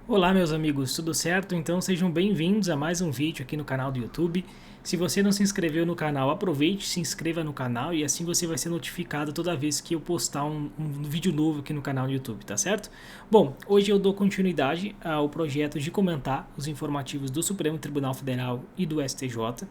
Olá meus amigos, tudo certo? Então sejam bem-vindos a mais um vídeo aqui no canal do YouTube. Se você não se inscreveu no canal, aproveite, se inscreva no canal e assim você vai ser notificado toda vez que eu postar um vídeo novo aqui no canal do YouTube, tá certo? Bom, hoje eu dou continuidade ao projeto de comentar os informativos do Supremo Tribunal Federal e do STJ.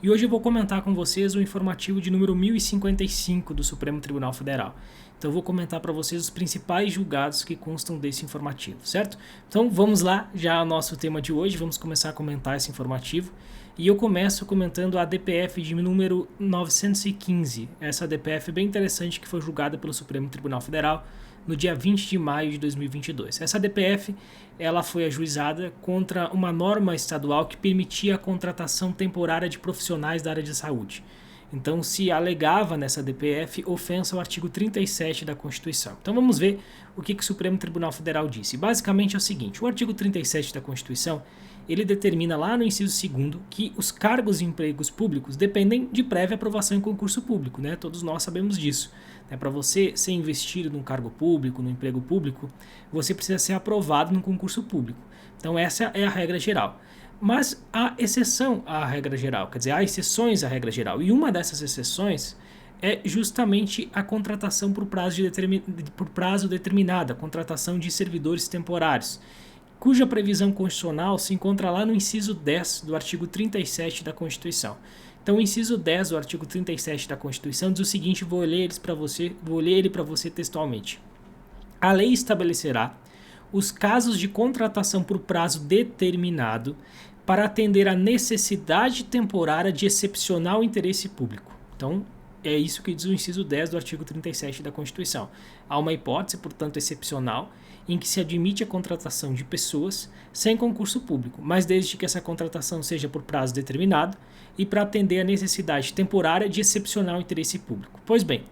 E hoje eu vou comentar com vocês o informativo de número 1055 do Supremo Tribunal Federal. Então eu vou comentar para vocês os principais julgados que constam desse informativo, certo? Então vamos lá, já ao nosso tema de hoje, vamos começar a comentar esse informativo. E eu começo comentando a DPF de número 915. Essa DPF é bem interessante que foi julgada pelo Supremo Tribunal Federal no dia 20 de maio de 2022. Essa DPF ela foi ajuizada contra uma norma estadual que permitia a contratação temporária de profissionais da área de saúde. Então, se alegava nessa DPF ofensa ao artigo 37 da Constituição. Então, vamos ver o que o Supremo Tribunal Federal disse. Basicamente é o seguinte, o artigo 37 da Constituição, ele determina lá no inciso 2º que os cargos e empregos públicos dependem de prévia aprovação em concurso público, né? Todos nós sabemos disso. Para você ser investido num cargo público, num emprego público, você precisa ser aprovado num concurso público. Então, essa é a regra geral. Mas há exceção à regra geral, quer dizer, há exceções à regra geral. E uma dessas exceções é justamente a contratação por prazo determinado, a contratação de servidores temporários, cuja previsão constitucional se encontra lá no inciso 10 do artigo 37 da Constituição. Então, o inciso 10 do artigo 37 da Constituição diz o seguinte, vou ler ele para você textualmente. A lei estabelecerá os casos de contratação por prazo determinado para atender à necessidade temporária de excepcional interesse público. Então, é isso que diz o inciso 10 do artigo 37 da Constituição. Há uma hipótese, portanto, excepcional, em que se admite a contratação de pessoas sem concurso público, mas desde que essa contratação seja por prazo determinado e para atender à necessidade temporária de excepcional interesse público. Pois bem,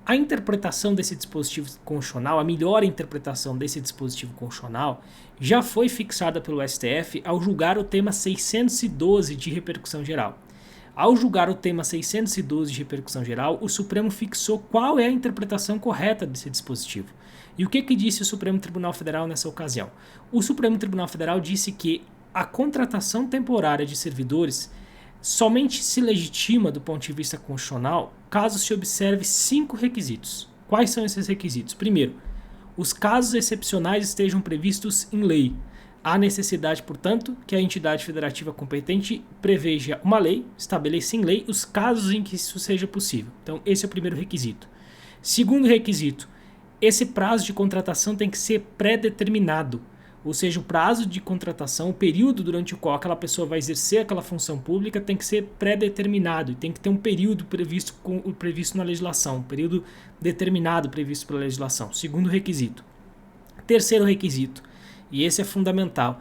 a interpretação desse dispositivo constitucional, a melhor interpretação desse dispositivo constitucional, já foi fixada pelo STF ao julgar o tema 612 de repercussão geral. Ao julgar o tema 612 de repercussão geral, o Supremo fixou qual é a interpretação correta desse dispositivo. E o que disse o Supremo Tribunal Federal nessa ocasião? O Supremo Tribunal Federal disse que a contratação temporária de servidores somente se legitima do ponto de vista constitucional caso se observe 5 requisitos. Quais são esses requisitos? Primeiro, os casos excepcionais estejam previstos em lei. Há necessidade, portanto, que a entidade federativa competente preveja uma lei, estabeleça em lei os casos em que isso seja possível. Então, esse é o primeiro requisito. Segundo requisito, esse prazo de contratação tem que ser pré-determinado. Ou seja, o prazo de contratação, o período durante o qual aquela pessoa vai exercer aquela função pública tem que ser pré-determinado e tem que ter um período previsto na legislação, um período determinado previsto pela legislação. Segundo requisito. Terceiro requisito, e esse é fundamental,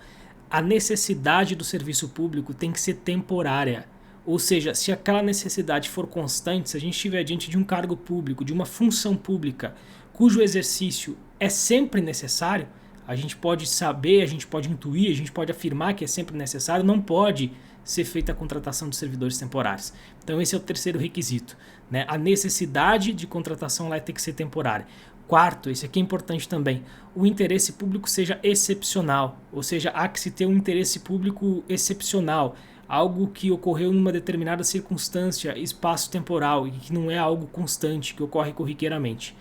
a necessidade do serviço público tem que ser temporária. Ou seja, se aquela necessidade for constante, se a gente estiver diante de um cargo público, de uma função pública, cujo exercício é sempre necessário, a gente pode saber, a gente pode intuir, a gente pode afirmar que é sempre necessário, não pode ser feita a contratação de servidores temporários. Então esse é o terceiro requisito, né? A necessidade de contratação lá tem que ser temporária. Quarto, esse aqui é importante também, o interesse público seja excepcional, ou seja, há que se ter um interesse público excepcional, algo que ocorreu numa determinada circunstância espaço-temporal e que não é algo constante, que ocorre corriqueiramente.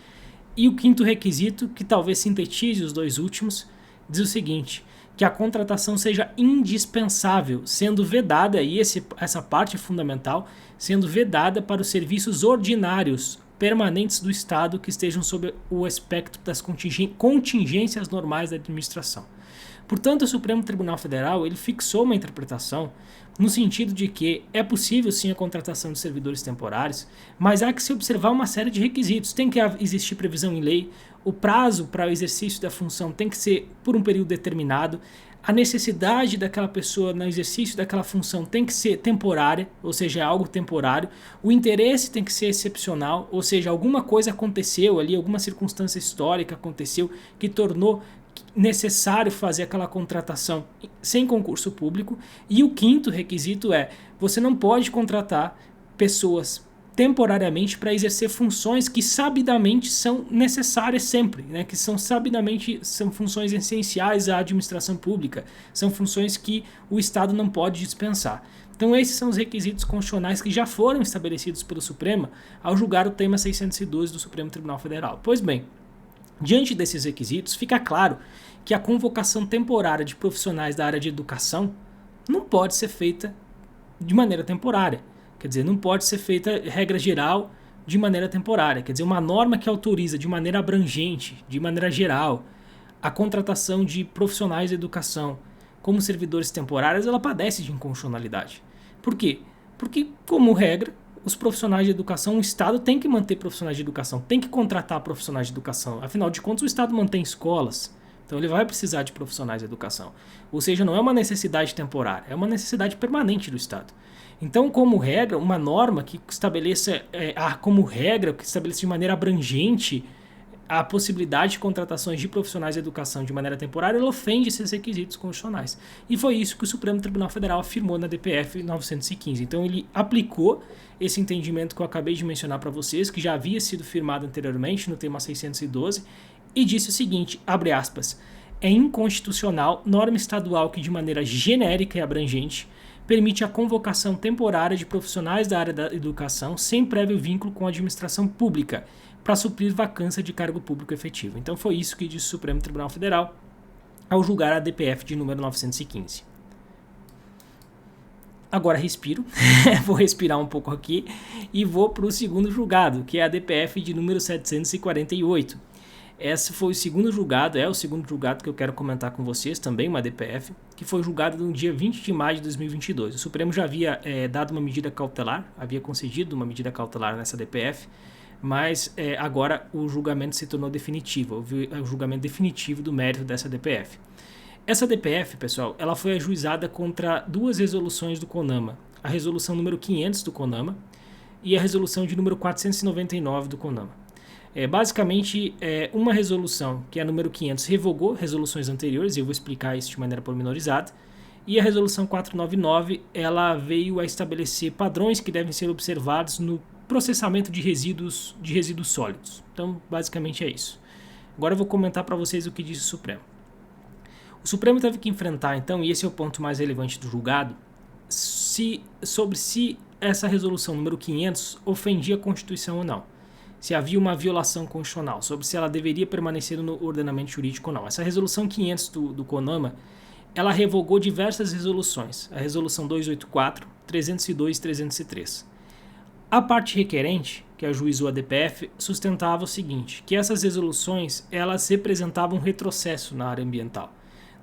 E o quinto requisito, que talvez sintetize os dois últimos, diz o seguinte, que a contratação seja indispensável, sendo vedada, e essa parte é fundamental, sendo vedada para os serviços ordinários permanentes do Estado que estejam sob o espectro das contingências normais da administração. Portanto, o Supremo Tribunal Federal ele fixou uma interpretação no sentido de que é possível sim a contratação de servidores temporários, mas há que se observar uma série de requisitos. Tem que existir previsão em lei, o prazo para o exercício da função tem que ser por um período determinado, a necessidade daquela pessoa no exercício daquela função tem que ser temporária, ou seja, é algo temporário, o interesse tem que ser excepcional, ou seja, alguma coisa aconteceu ali, alguma circunstância histórica aconteceu que tornou necessário fazer aquela contratação sem concurso público. E o quinto requisito é, você não pode contratar pessoas temporariamente para exercer funções que sabidamente são necessárias sempre, né? Que são sabidamente são funções essenciais à administração pública, são funções que o Estado não pode dispensar. Então esses são os requisitos constitucionais que já foram estabelecidos pelo Supremo ao julgar o tema 612 do Supremo Tribunal Federal. Pois bem, diante desses requisitos, fica claro que a convocação temporária de profissionais da área de educação não pode ser feita de maneira temporária. Quer dizer, não pode ser feita regra geral de maneira temporária. Quer dizer, uma norma que autoriza de maneira abrangente, de maneira geral, a contratação de profissionais de educação como servidores temporários, ela padece de inconstitucionalidade. Por quê? Porque, como regra, os profissionais de educação, o Estado tem que manter profissionais de educação, tem que contratar profissionais de educação. Afinal de contas, o Estado mantém escolas, então ele vai precisar de profissionais de educação. Ou seja, não é uma necessidade temporária, é uma necessidade permanente do Estado. Então, como regra, uma norma que estabeleça, de maneira abrangente a possibilidade de contratações de profissionais de educação de maneira temporária, ela ofende esses requisitos constitucionais. E foi isso que o Supremo Tribunal Federal afirmou na DPF 915. Então, ele aplicou esse entendimento que eu acabei de mencionar para vocês, que já havia sido firmado anteriormente no tema 612, e disse o seguinte, abre aspas, é inconstitucional norma estadual que de maneira genérica e abrangente permite a convocação temporária de profissionais da área da educação sem prévio vínculo com a administração pública para suprir vacância de cargo público efetivo. Então foi isso que disse o Supremo Tribunal Federal ao julgar a DPF de número 915. Agora respiro, vou respirar um pouco aqui e vou para o segundo julgado, que é a DPF de número 748. Esse foi o segundo julgado, é o segundo julgado que eu quero comentar com vocês, também uma DPF, que foi julgado no dia 20 de maio de 2022. O Supremo já havia dado uma medida cautelar, havia concedido uma medida cautelar nessa DPF, mas agora o julgamento se tornou definitivo, houve o julgamento definitivo do mérito dessa DPF. Essa DPF, pessoal, ela foi ajuizada contra duas resoluções do CONAMA, a resolução número 500 do CONAMA e a resolução de número 499 do CONAMA. Basicamente, uma resolução, que é a número 500, revogou resoluções anteriores, e eu vou explicar isso de maneira pormenorizada, e a resolução 499, ela veio a estabelecer padrões que devem ser observados no processamento de resíduos sólidos. Então, basicamente é isso. Agora eu vou comentar para vocês o que diz o Supremo. O Supremo teve que enfrentar, então, e esse é o ponto mais relevante do julgado, sobre se essa resolução número 500 ofendia a Constituição ou não. Se havia uma violação constitucional, sobre se ela deveria permanecer no ordenamento jurídico ou não. Essa resolução 500 do CONAMA, ela revogou diversas resoluções, a resolução 284, 302 e 303. A parte requerente, que ajuizou a DPF, sustentava o seguinte, que essas resoluções, elas representavam um retrocesso na área ambiental.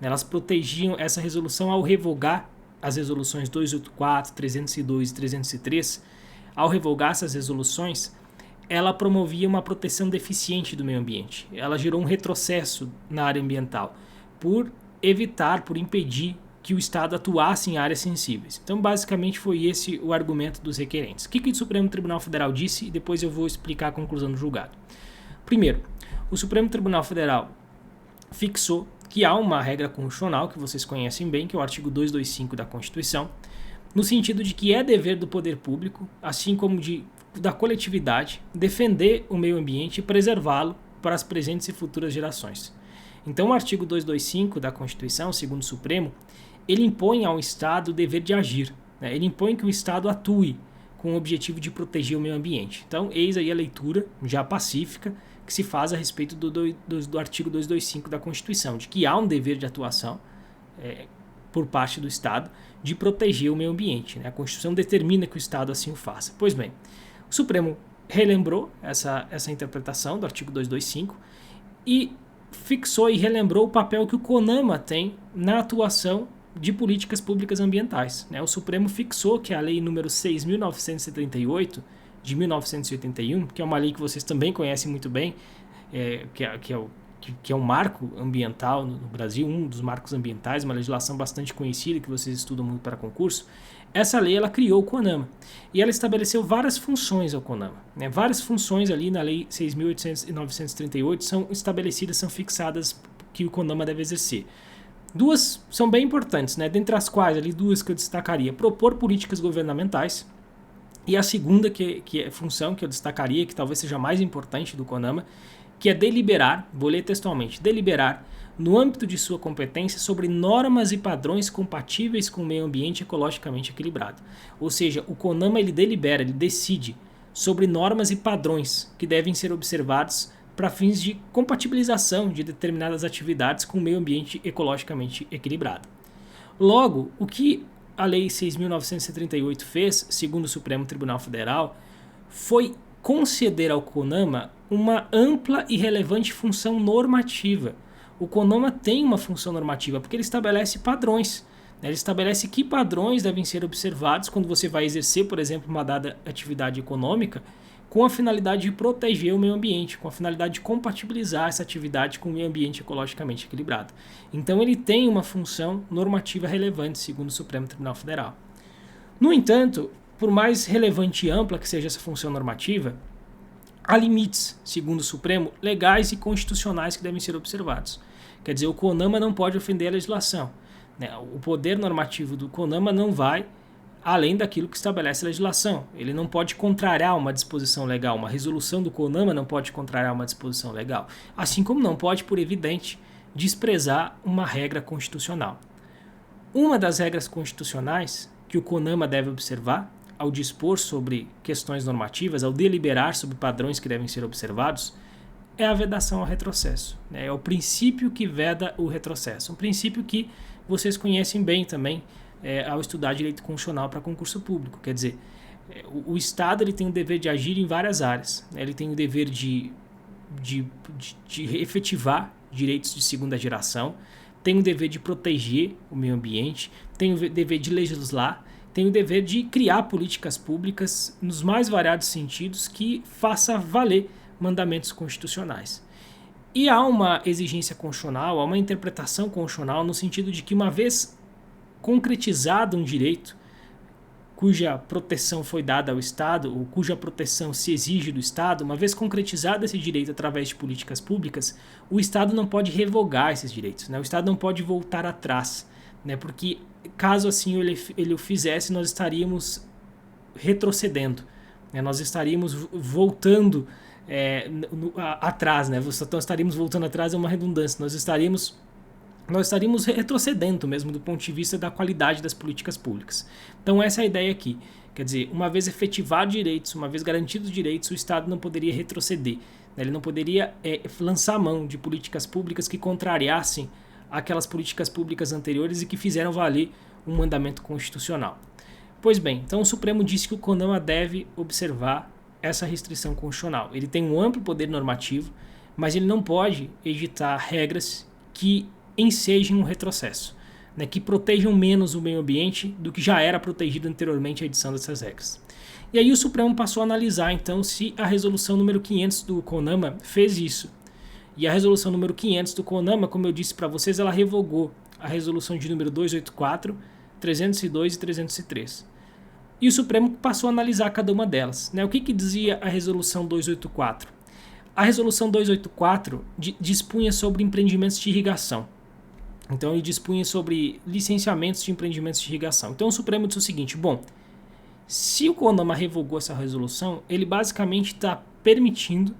Elas protegiam essa resolução ao revogar as resoluções 284, 302 e 303. Ao revogar essas resoluções, ela promovia uma proteção deficiente do meio ambiente. Ela gerou um retrocesso na área ambiental por impedir que o Estado atuasse em áreas sensíveis. Então, basicamente, foi esse o argumento dos requerentes. O que o Supremo Tribunal Federal disse? E depois eu vou explicar a conclusão do julgado. Primeiro, o Supremo Tribunal Federal fixou que há uma regra constitucional, que vocês conhecem bem, que é o artigo 225 da Constituição, no sentido de que é dever do poder público, assim como da coletividade, defender o meio ambiente e preservá-lo para as presentes e futuras gerações. Então, o artigo 225 da Constituição, segundo o Supremo, ele impõe ao Estado o dever de agir, né? Ele impõe que o Estado atue com o objetivo de proteger o meio ambiente. Então, eis aí a leitura já pacífica que se faz a respeito do artigo 225 da Constituição, de que há um dever de atuação por parte do Estado de proteger o meio ambiente, né? A Constituição determina que o Estado assim o faça. Pois bem, o Supremo relembrou essa interpretação do artigo 225 e fixou e relembrou o papel que o CONAMA tem na atuação de políticas públicas ambientais, né? O Supremo fixou que a lei número 6.978 de 1981, que é uma lei que vocês também conhecem muito bem, que é um marco ambiental no Brasil, um dos marcos ambientais, uma legislação bastante conhecida que vocês estudam muito para concurso. Essa lei, ela criou o CONAMA e ela estabeleceu várias funções ao CONAMA, né? Várias funções ali na lei 6.938 são estabelecidas, são fixadas que o CONAMA deve exercer. Duas são bem importantes, né? Dentre as quais ali duas que eu destacaria: propor políticas governamentais E a segunda que é função que eu destacaria, que talvez seja mais importante do CONAMA, que é deliberar, vou ler textualmente, deliberar no âmbito de sua competência sobre normas e padrões compatíveis com o meio ambiente ecologicamente equilibrado. Ou seja, o CONAMA ele delibera, ele decide sobre normas e padrões que devem ser observados para fins de compatibilização de determinadas atividades com o meio ambiente ecologicamente equilibrado. Logo, o que a Lei 6.938 fez, segundo o Supremo Tribunal Federal, foi conceder ao CONAMA uma ampla e relevante função normativa. O CONAMA tem uma função normativa porque ele estabelece padrões. Ele estabelece que padrões devem ser observados quando você vai exercer, por exemplo, uma dada atividade econômica, com a finalidade de proteger o meio ambiente, com a finalidade de compatibilizar essa atividade com o meio ambiente ecologicamente equilibrado. Então ele tem uma função normativa relevante, segundo o Supremo Tribunal Federal. No entanto, por mais relevante e ampla que seja essa função normativa, há limites, segundo o Supremo, legais e constitucionais que devem ser observados. Quer dizer, o CONAMA não pode ofender a legislação. O poder normativo do CONAMA não vai além daquilo que estabelece a legislação. Ele não pode contrariar uma disposição legal. Uma resolução do CONAMA não pode contrariar uma disposição legal. Assim como não pode, por evidente, desprezar uma regra constitucional. Uma das regras constitucionais que o CONAMA deve observar ao dispor sobre questões normativas, ao deliberar sobre padrões que devem ser observados, é a vedação ao retrocesso. É o princípio que veda o retrocesso. Um princípio que vocês conhecem bem também ao estudar direito constitucional para concurso público. Quer dizer, o Estado ele tem o dever de agir em várias áreas. Ele tem o dever de efetivar direitos de segunda geração, tem o dever de proteger o meio ambiente, tem o dever de legislar, tem o dever de criar políticas públicas nos mais variados sentidos que faça valer mandamentos constitucionais. E há uma exigência constitucional, há uma interpretação constitucional no sentido de que uma vez concretizado um direito cuja proteção foi dada ao Estado, ou cuja proteção se exige do Estado, uma vez concretizado esse direito através de políticas públicas, o Estado não pode revogar esses direitos, né? O Estado não pode voltar atrás, né? Porque caso assim ele o fizesse, nós estaríamos retrocedendo, né? Nós estaríamos voltando atrás, né? Então estaríamos voltando atrás, é uma redundância, nós estaríamos retrocedendo mesmo do ponto de vista da qualidade das políticas públicas. Então essa é a ideia aqui. Quer dizer, uma vez efetivados direitos, uma vez garantidos direitos, o Estado não poderia retroceder. Ele não poderia lançar mão de políticas públicas que contrariassem aquelas políticas públicas anteriores e que fizeram valer um mandamento constitucional. Pois bem, então o Supremo disse que o CONAMA deve observar essa restrição constitucional. Ele tem um amplo poder normativo, mas ele não pode editar regras que ensejem um retrocesso, né, que protejam menos o meio ambiente do que já era protegido anteriormente à edição dessas regras. E aí o Supremo passou a analisar então se a resolução número 500 do CONAMA fez isso. E a resolução número 500 do CONAMA, como eu disse para vocês, ela revogou a resolução de número 284, 302 e 303. E o Supremo passou a analisar cada uma delas, né? O que dizia a resolução 284? A resolução 284 dispunha sobre empreendimentos de irrigação. Então ele dispunha sobre licenciamentos de empreendimentos de irrigação. Então o Supremo disse o seguinte, bom, se o CONAMA revogou essa resolução, ele basicamente está permitindo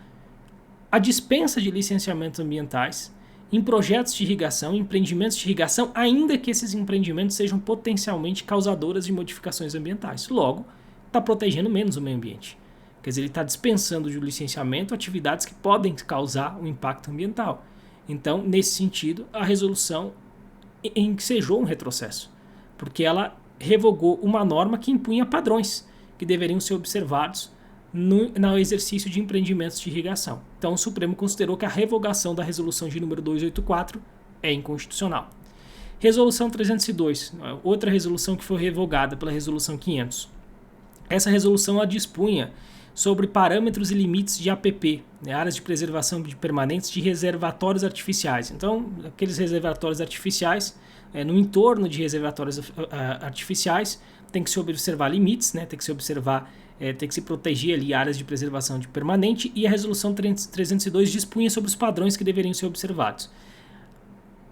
a dispensa de licenciamentos ambientais em projetos de irrigação, em empreendimentos de irrigação, ainda que esses empreendimentos sejam potencialmente causadoras de modificações ambientais. Logo, está protegendo menos o meio ambiente. Quer dizer, ele está dispensando de licenciamento atividades que podem causar um impacto ambiental. Então, nesse sentido, a resolução ensejou um retrocesso, porque ela revogou uma norma que impunha padrões que deveriam ser observados no exercício de empreendimentos de irrigação. Então, o Supremo considerou que a revogação da resolução de número 284 é inconstitucional. Resolução 302, outra resolução que foi revogada pela resolução 500. Essa resolução a dispunha sobre parâmetros e limites de APP, né, áreas de preservação permanentes de reservatórios artificiais. Então, aqueles reservatórios artificiais, no entorno de reservatórios artificiais, tem que se observar limites, né, tem que se observar, tem que se proteger ali áreas de preservação permanente, e a resolução 302 dispunha sobre os padrões que deveriam ser observados.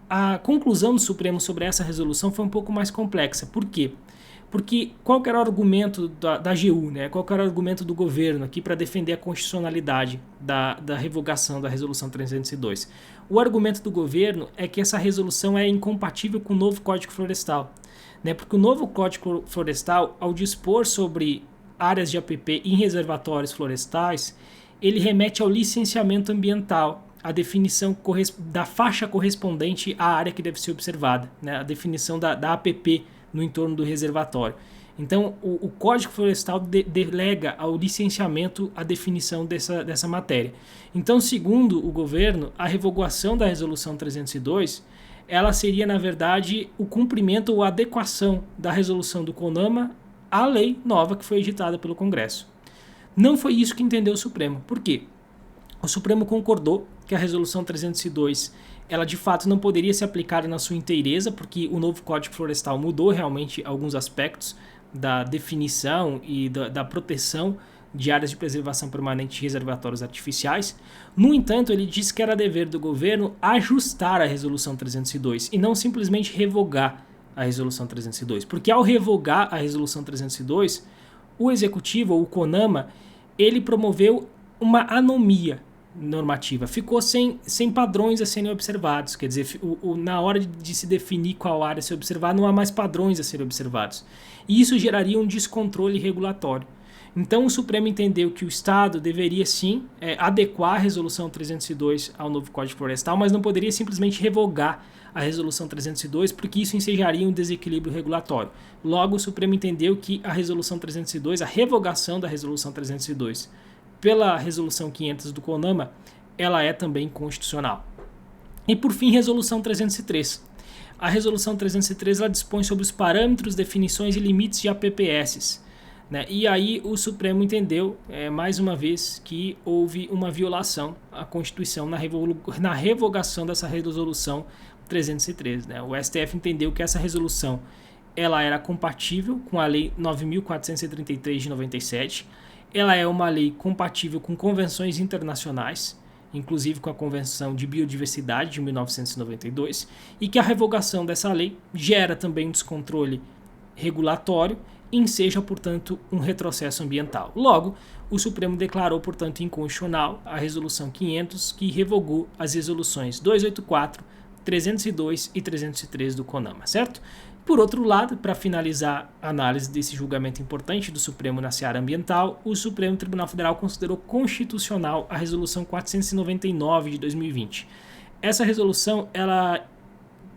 A conclusão do Supremo sobre essa resolução foi um pouco mais complexa. Por quê? Porque qual que era o argumento da AGU, né? Qual que era o argumento do governo aqui para defender a constitucionalidade da revogação da Resolução 302? O argumento do governo é que essa resolução é incompatível com o novo Código Florestal, né? Porque o novo Código Florestal, ao dispor sobre áreas de APP em reservatórios florestais, ele remete ao licenciamento ambiental, a definição da faixa correspondente à área que deve ser observada, né? A definição da APP no entorno do reservatório. Então, o Código Florestal delega ao licenciamento a definição dessa matéria. Então, segundo o governo, a revogação da Resolução 302, ela seria, na verdade, o cumprimento ou adequação da resolução do CONAMA à lei nova que foi editada pelo Congresso. Não foi isso que entendeu o Supremo. Por quê? O Supremo concordou que a Resolução 302 ela de fato não poderia ser aplicada na sua inteireza, porque o novo Código Florestal mudou realmente alguns aspectos da definição e da proteção de áreas de preservação permanente e reservatórios artificiais. No entanto, ele disse que era dever do governo ajustar a Resolução 302 e não simplesmente revogar a Resolução 302, porque ao revogar a Resolução 302, o Executivo, ou o CONAMA, ele promoveu uma anomia normativa, ficou sem padrões a serem observados, quer dizer, na hora de se definir qual área a ser observada, não há mais padrões a serem observados, e isso geraria um descontrole regulatório. Então o Supremo entendeu que o Estado deveria sim adequar a Resolução 302 ao novo Código Florestal, mas não poderia simplesmente revogar a Resolução 302, porque isso ensejaria um desequilíbrio regulatório. Logo, o Supremo entendeu que a Resolução 302, a revogação da Resolução 302 pela Resolução 500 do CONAMA, ela é também constitucional. E por fim, Resolução 303. A Resolução 303 ela dispõe sobre os parâmetros, definições e limites de APPS, né? E aí o Supremo entendeu, mais uma vez, que houve uma violação à Constituição na revogação dessa Resolução 303. Né? O STF entendeu que essa resolução ela era compatível com a Lei 9.433 de 97, ela é uma lei compatível com convenções internacionais, inclusive com a Convenção de Biodiversidade de 1992, e que a revogação dessa lei gera também um descontrole regulatório e enseja, portanto, um retrocesso ambiental. Logo, o Supremo declarou, portanto, inconstitucional a Resolução 500, que revogou as resoluções 284, 302 e 303 do CONAMA, certo? Por outro lado, para finalizar a análise desse julgamento importante do Supremo na seara ambiental, o Supremo Tribunal Federal considerou constitucional a Resolução 499 de 2020. Essa resolução, ela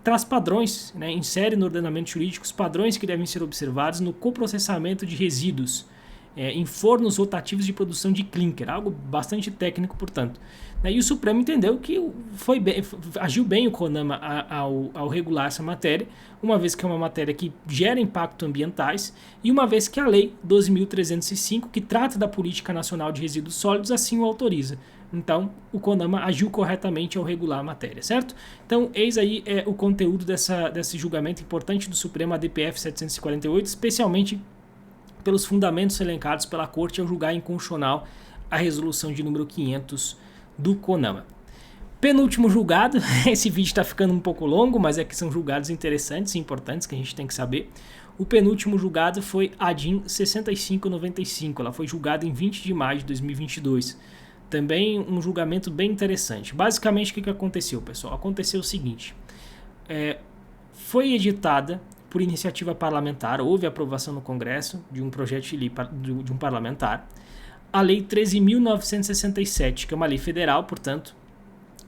traz padrões, né, insere no ordenamento jurídico os padrões que devem ser observados no coprocessamento de resíduos em fornos rotativos de produção de clinker, algo bastante técnico, portanto. E o Supremo entendeu que agiu bem o CONAMA ao regular essa matéria, uma vez que é uma matéria que gera impactos ambientais e uma vez que a Lei 12.305, que trata da Política Nacional de Resíduos Sólidos, assim o autoriza. Então, o CONAMA agiu corretamente ao regular a matéria, certo? Então, eis aí o conteúdo desse julgamento importante do Supremo, a DPF 748, especialmente pelos fundamentos elencados pela Corte ao julgar inconstitucional a resolução de número 500 do CONAMA. Penúltimo julgado, esse vídeo está ficando um pouco longo, mas é que são julgados interessantes e importantes que a gente tem que saber. O penúltimo julgado foi a DIN 6595, ela foi julgada em 20 de maio de 2022. Também um julgamento bem interessante. Basicamente, o que aconteceu, pessoal? Aconteceu o seguinte, foi editada por iniciativa parlamentar, houve aprovação no Congresso de um projeto de lei de um parlamentar, a Lei 13.967, que é uma lei federal, portanto,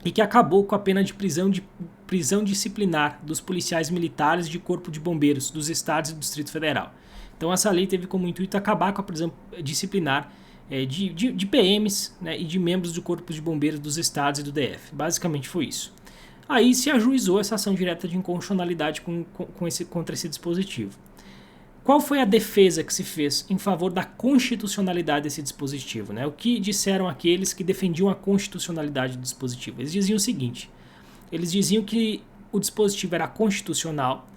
e que acabou com a pena de prisão disciplinar dos policiais militares de Corpo de Bombeiros dos Estados e do Distrito Federal. Então essa lei teve como intuito acabar com a prisão disciplinar de PMs, né, e de membros do Corpo de Bombeiros dos Estados e do DF. Basicamente foi isso. Aí se ajuizou essa ação direta de inconstitucionalidade contra esse dispositivo. Qual foi a defesa que se fez em favor da constitucionalidade desse dispositivo? Né? O que disseram aqueles que defendiam a constitucionalidade do dispositivo? Eles diziam o seguinte, eles diziam que o dispositivo era constitucional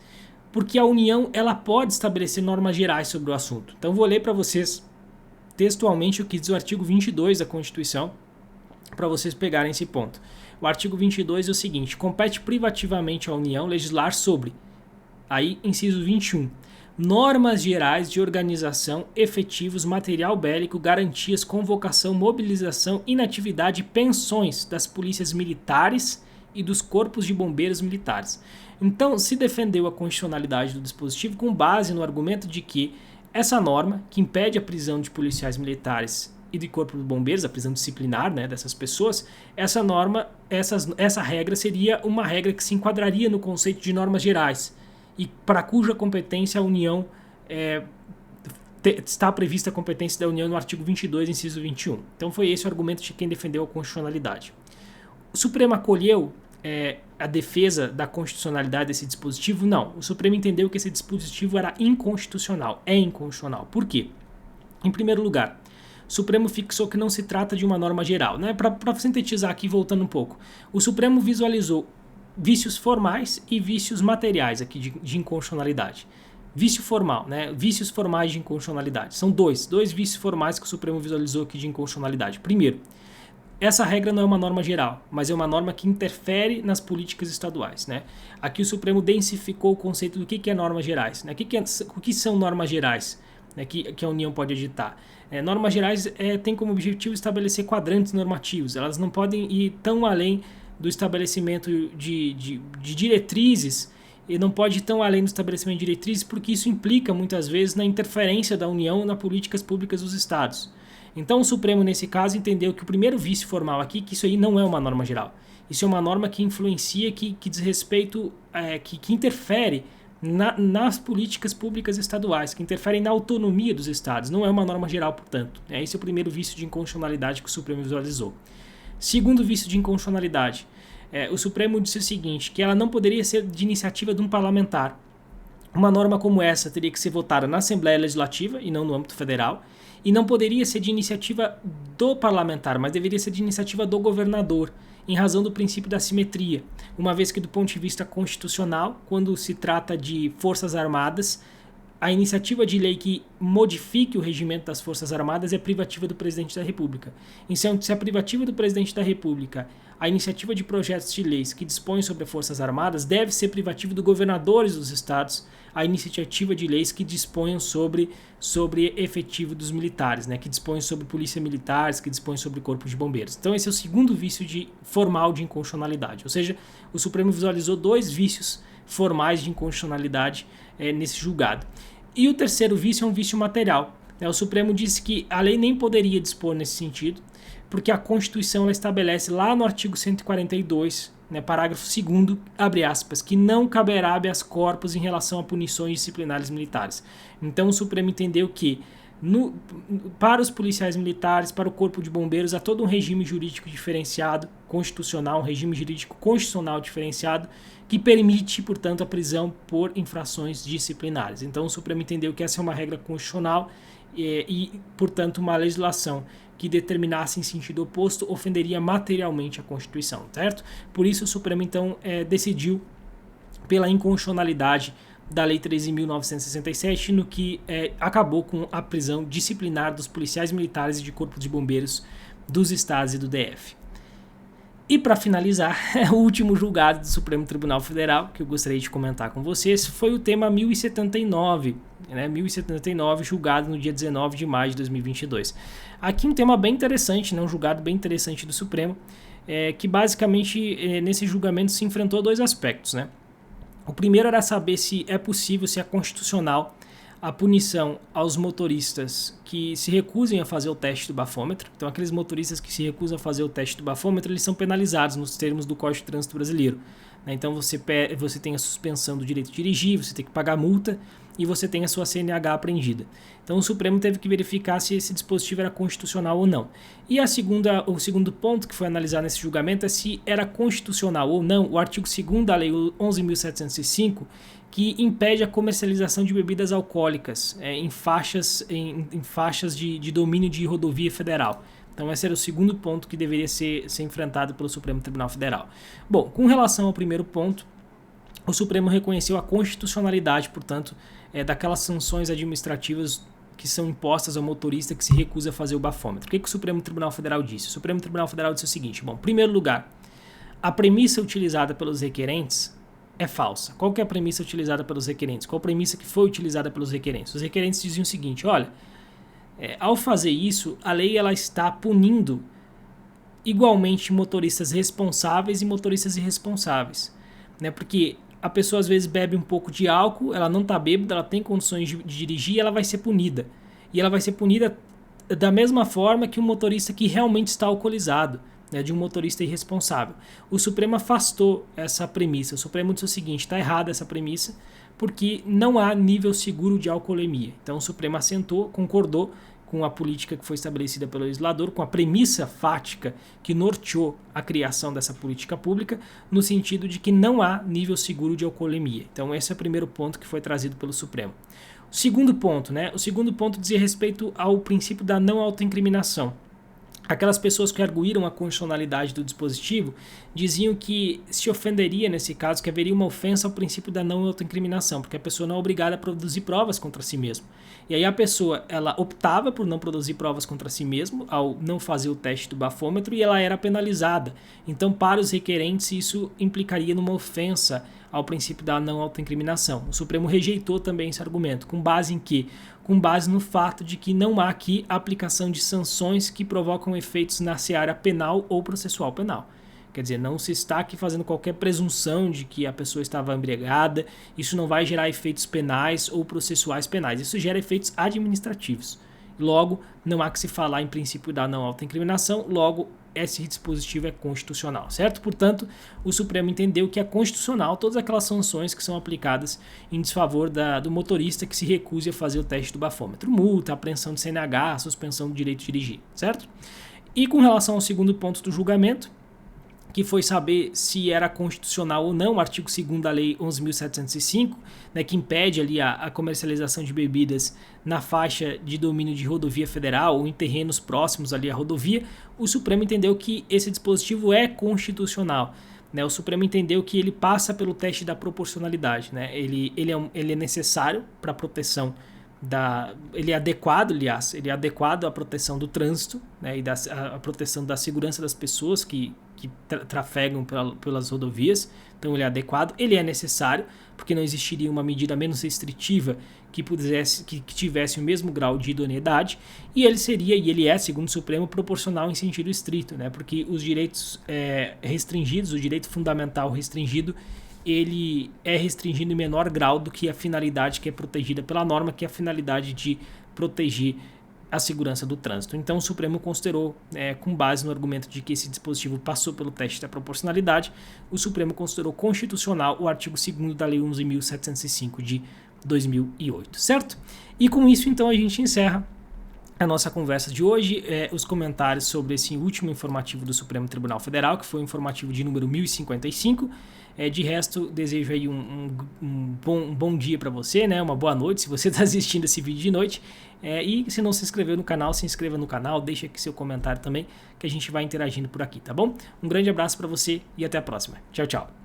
porque a União ela pode estabelecer normas gerais sobre o assunto. Então vou ler para vocês textualmente o que diz o artigo 22 da Constituição, para vocês pegarem esse ponto. O artigo 22 é o seguinte, compete privativamente à União legislar sobre Aí, inciso 21. Normas gerais de organização, efetivos, material bélico, garantias, convocação, mobilização, inatividade e pensões das polícias militares e dos corpos de bombeiros militares. Então, se defendeu a constitucionalidade do dispositivo com base no argumento de que essa norma, que impede a prisão de policiais militares e de corpo de bombeiros, a prisão disciplinar, né, dessas pessoas, essa norma, essa regra seria uma regra que se enquadraria no conceito de normas gerais e para cuja competência a União está prevista a competência da União no artigo 22, inciso 21. Então foi esse o argumento de quem defendeu a constitucionalidade. O Supremo acolheu a defesa da constitucionalidade desse dispositivo? Não. O Supremo entendeu que esse dispositivo era inconstitucional. É inconstitucional. Por quê? Em primeiro lugar, o Supremo fixou que não se trata de uma norma geral. Né? Para sintetizar aqui, voltando um pouco, o Supremo visualizou vícios formais e vícios materiais aqui de inconstitucionalidade. Vício formal, né? Vícios formais de inconstitucionalidade. São dois vícios formais que o Supremo visualizou aqui de inconstitucionalidade. Primeiro, essa regra não é uma norma geral, mas é uma norma que interfere nas políticas estaduais. Né? Aqui o Supremo densificou o conceito do que é normas gerais. Né? O que são normas gerais, né? que a União pode editar? Normas gerais têm como objetivo estabelecer quadrantes normativos. Elas não podem ir tão além do estabelecimento de diretrizes e não pode ir tão além do estabelecimento de diretrizes porque isso implica muitas vezes na interferência da União nas políticas públicas dos estados. Então o Supremo, nesse caso, entendeu que o primeiro vício formal aqui, que isso aí não é uma norma geral. Isso é uma norma que influencia, que diz respeito, que interfere nas políticas públicas estaduais, que interfere na autonomia dos estados. Não é uma norma geral, portanto. Esse é o primeiro vício de inconstitucionalidade que o Supremo visualizou. Segundo vício de inconstitucionalidade, o Supremo disse o seguinte, que ela não poderia ser de iniciativa de um parlamentar. Uma norma como essa teria que ser votada na Assembleia Legislativa e não no âmbito federal, e não poderia ser de iniciativa do parlamentar, mas deveria ser de iniciativa do governador, em razão do princípio da simetria, uma vez que do ponto de vista constitucional, quando se trata de Forças Armadas, a iniciativa de lei que modifique o regimento das Forças Armadas é privativa do Presidente da República. Então, se a privativa do Presidente da República, a iniciativa de projetos de leis que dispõem sobre as Forças Armadas deve ser privativa dos governadores dos estados, a iniciativa de leis que disponham sobre efetivo dos militares, né, que dispõem sobre polícia militares, que dispõem sobre corpos de bombeiros. Então esse é o segundo vício formal de inconstitucionalidade. Ou seja, o Supremo visualizou dois vícios formais de inconstitucionalidade nesse julgado. E o terceiro vício é um vício material. O Supremo disse que a lei nem poderia dispor nesse sentido, porque a Constituição ela estabelece lá no artigo 142, parágrafo 2º, abre aspas, que não caberá habeas corpus em relação a punições disciplinares militares. Então o Supremo entendeu que para os policiais militares, para o corpo de bombeiros, há todo um regime jurídico diferenciado, constitucional, um regime jurídico constitucional diferenciado, que permite, portanto, a prisão por infrações disciplinares. Então o Supremo entendeu que essa é uma regra constitucional e portanto, uma legislação que determinasse em sentido oposto ofenderia materialmente a Constituição, certo? Por isso o Supremo, então, decidiu pela inconstitucionalidade da Lei 13.967, no que acabou com a prisão disciplinar dos policiais militares e de corpos de bombeiros dos estados e do DF. E para finalizar, o último julgado do Supremo Tribunal Federal, que eu gostaria de comentar com vocês, foi o tema 1079, 1079, julgado no dia 19 de maio de 2022. Aqui um tema bem interessante, um julgado bem interessante do Supremo, que basicamente nesse julgamento se enfrentou a dois aspectos. O primeiro era saber se é possível, se é constitucional, a punição aos motoristas que se recusem a fazer o teste do bafômetro. Então, aqueles motoristas que se recusam a fazer o teste do bafômetro, eles são penalizados nos termos do Código de Trânsito Brasileiro. Então, você tem a suspensão do direito de dirigir, você tem que pagar multa e você tem a sua CNH apreendida. Então, o Supremo teve que verificar se esse dispositivo era constitucional ou não. E o segundo ponto que foi analisado nesse julgamento é se era constitucional ou não o artigo 2º da Lei 11.705, que impede a comercialização de bebidas alcoólicas em faixas de domínio de rodovia federal. Então esse era o segundo ponto que deveria ser enfrentado pelo Supremo Tribunal Federal. Bom, com relação ao primeiro ponto, o Supremo reconheceu a constitucionalidade, portanto, daquelas sanções administrativas que são impostas ao motorista que se recusa a fazer o bafômetro. O que o Supremo Tribunal Federal disse? O Supremo Tribunal Federal disse o seguinte, em primeiro lugar, a premissa utilizada pelos requerentes é falsa. Qual que é a premissa utilizada pelos requerentes? Qual a premissa que foi utilizada pelos requerentes? Os requerentes diziam o seguinte, olha, ao fazer isso, a lei ela está punindo igualmente motoristas responsáveis e motoristas irresponsáveis, né? Porque a pessoa às vezes bebe um pouco de álcool, ela não está bêbada, ela tem condições de dirigir e ela vai ser punida. E ela vai ser punida da mesma forma que um motorista que realmente está alcoolizado, né, de um motorista irresponsável. O Supremo afastou essa premissa. O Supremo disse o seguinte, está errada essa premissa, porque não há nível seguro de alcoolemia. Então o Supremo assentou, concordou com a política que foi estabelecida pelo legislador, com a premissa fática que norteou a criação dessa política pública, no sentido de que não há nível seguro de alcoolemia. Então esse é o primeiro ponto que foi trazido pelo Supremo. O segundo ponto, né? O segundo ponto dizia respeito ao princípio da não autoincriminação. Aquelas pessoas que arguíram a constitucionalidade do dispositivo diziam que se ofenderia, nesse caso, que haveria uma ofensa ao princípio da não autoincriminação, porque a pessoa não é obrigada a produzir provas contra si mesma. E aí a pessoa, ela optava por não produzir provas contra si mesma, ao não fazer o teste do bafômetro, e ela era penalizada. Então, para os requerentes, isso implicaria numa ofensa ao princípio da não autoincriminação. O Supremo rejeitou também esse argumento, com base em quê? Com base no fato de que não há aqui aplicação de sanções que provocam efeitos na seara penal ou processual penal. Quer dizer, não se está aqui fazendo qualquer presunção de que a pessoa estava embriagada, isso não vai gerar efeitos penais ou processuais penais, isso gera efeitos administrativos. Logo, não há que se falar em princípio da não autoincriminação, logo esse dispositivo é constitucional, certo? Portanto, o Supremo entendeu que é constitucional todas aquelas sanções que são aplicadas em desfavor do motorista que se recuse a fazer o teste do bafômetro. Multa, apreensão de CNH, suspensão do direito de dirigir, certo? E com relação ao segundo ponto do julgamento, que foi saber se era constitucional ou não, o artigo 2º da Lei 11.705, né, que impede ali a comercialização de bebidas na faixa de domínio de rodovia federal ou em terrenos próximos ali à rodovia, o Supremo entendeu que esse dispositivo é constitucional. Né, o Supremo entendeu que ele passa pelo teste da proporcionalidade. Né, ele é necessário para a proteção ele é adequado, aliás, ele é adequado à proteção do trânsito, né, e à proteção da segurança das pessoas que trafegam pelas rodovias. Então ele é adequado, ele é necessário, porque não existiria uma medida menos restritiva que tivesse o mesmo grau de idoneidade, e ele é, segundo o Supremo, proporcional em sentido estrito, né, porque os direitos restringidos, o direito fundamental restringido, ele é restringido em menor grau do que a finalidade que é protegida pela norma, que é a finalidade de proteger a segurança do trânsito. Então o Supremo considerou, com base no argumento de que esse dispositivo passou pelo teste da proporcionalidade, o Supremo considerou constitucional o artigo 2º da Lei 11.705 de 2008, certo? E com isso, então, a gente encerra a nossa conversa de hoje, os comentários sobre esse último informativo do Supremo Tribunal Federal, que foi o informativo de número 1055. De resto, desejo aí um bom dia para você, né? Uma boa noite, se você está assistindo esse vídeo de noite. E se não se inscreveu no canal, se inscreva no canal, deixa aqui seu comentário também, que a gente vai interagindo por aqui, tá bom? Um grande abraço para você e até a próxima. Tchau, tchau.